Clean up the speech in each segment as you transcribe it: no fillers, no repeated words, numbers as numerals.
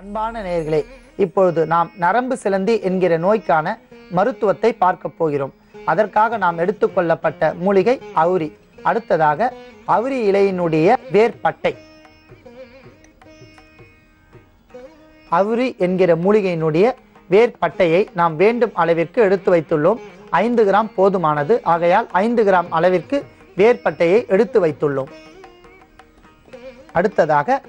அன்பான நேயர்களே, இப்பொழுது நாம் நரம்பு சிலந்தி என்கிற நோய்க்கான மருத்துவத்தை பார்க்க போகிறோம். அதற்காக நாம் எடுத்துக்கொள்ளப்பட்ட மூலிகை அவுரி. அடுத்ததாக அவுரி இலையினுடைய வேர்பட்டை. அவுரி என்கிற மூலிகையினுடைய வேர்பட்டையை நாம் வேண்டும் அளவிற்கு எடுத்து வைத்துள்ளோம். 5 கிராம் போதுமானது. ஆகையால் 5 கிராம் அளவிற்கு வேர்பட்டையை எடுத்து வைத்துள்ளோம். அடுத்ததாக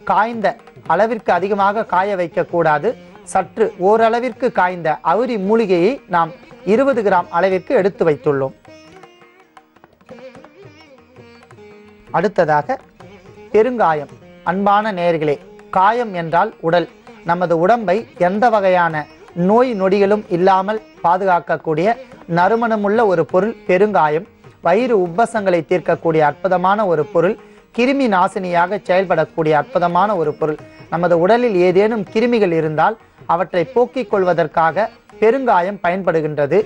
காய்ந்த, அளவிற்கு அதிகமாக காய வைக்கக்கூடாது, சற்று ஓரளவிற்கு காய்ந்த அவுரி மூலிகையை நாம் 20 கிராம் அளவிற்கு எடுத்து வைத்துள்ளோம். அடுத்ததாக பெருங்காயம். அன்பான நேயர்களே, காயம் என்றால் உடல். நமது உடம்பை எந்த வகையான நோய் நொடிகளும் இல்லாமல் பாதுகாக்கக்கூடிய நறுமணமுள்ள ஒரு பொருள் பெருங்காயம். வயிறு உப்பசங்களை தீர்க்கக்கூடிய அற்புதமான ஒரு பொருள். கிருமி நாசினியாக செயல்படக்கூடிய அற்புதமான ஒரு பொருள். நமது உடலில் ஏதேனும் கிருமிகள் இருந்தால் அவற்றை போக்கிக் கொள்வதற்காக பெருங்காயம் பயன்படுகின்றது.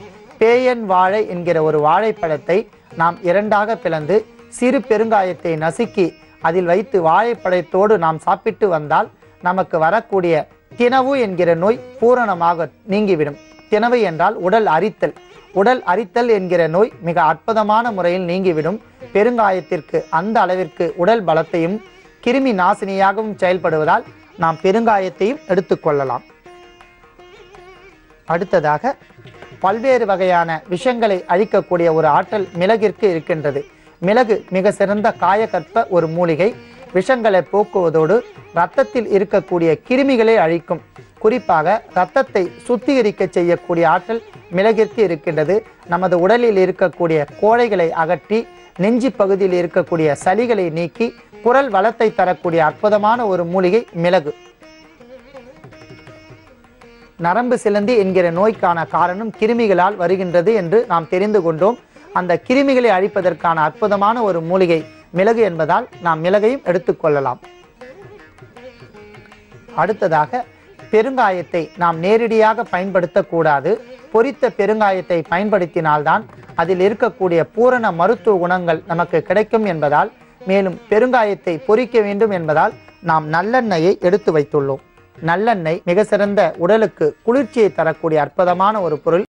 பேயன் வாழை என்கிற ஒரு வாழைப்பழத்தை நாம் 2ஆக பிளந்து சிறு பெருங்காயத்தை நசுக்கி அதில் வைத்து வாழைப்பழத்தோடு நாம் சாப்பிட்டு வந்தால் நமக்கு வரக்கூடிய திணவு என்கிற நோய் பூரணமாக நீங்கிவிடும். திணவு என்றால் உடல் அரித்தல். உடல் அரித்தல் என்கிற நோய் மிக அற்புதமான முறையில் நீங்கிவிடும். பெருங்காயத்திற்கு அந்த அளவிற்கு உடல் பலத்தையும் கிருமி நாசினியாகவும் செயல்படுவதால் நாம் பெருங்காயத்தையும் எடுத்துக்கொள்ளலாம். அடுத்ததாக பல்வேறு வகையான விஷங்களை அழிக்கக்கூடிய ஒரு ஆற்றல் மிளகிற்கு இருக்கின்றது. மிளகு மிக சிறந்த காயகற்ப ஒரு மூலிகை. விஷங்களை போக்குவதோடு இரத்தத்தில் இருக்கக்கூடிய கிருமிகளை அழிக்கும். குறிப்பாக இரத்தத்தை சுத்திகரிக்க செய்யக்கூடிய ஆற்றல் மிளகிற்கு இருக்கின்றது. நமது உடலில் இருக்கக்கூடிய கோழைகளை அகற்றி நெஞ்சி பகுதியில் இருக்கக்கூடிய சளிகளை நீக்கி குரல் வளத்தை தரக்கூடிய அற்புதமான ஒரு மூலிகை மிளகு. நரம்பு சிலந்தி என்கிற நோய்க்கான காரணம் கிருமிகளால் வருகின்றது என்று நாம் தெரிந்து கொண்டோம். அந்த கிருமிகளை அழிப்பதற்கான அற்புதமான ஒரு மூலிகை மிளகு என்பதால் நாம் மிளகையும் எடுத்துக்கொள்ளலாம். அடுத்ததாக பெருங்காயத்தை நாம் நேரடியாக பயன்படுத்தக்கூடாது. பொரித்த பெருங்காயத்தை பயன்படுத்தினால்தான் அதில் இருக்கக்கூடிய பூரண மருத்துவ குணங்கள் நமக்கு கிடைக்கும் என்பதால், மேலும் பெருங்காயத்தை பொரிக்க வேண்டும் என்பதால் நாம் நல்லெண்ணெயை எடுத்து வைத்துள்ளோம். நல்லெண்ணெய் மிக சிறந்த உடலுக்கு குளிர்ச்சியை தரக்கூடிய அற்புதமான ஒரு பொருள்.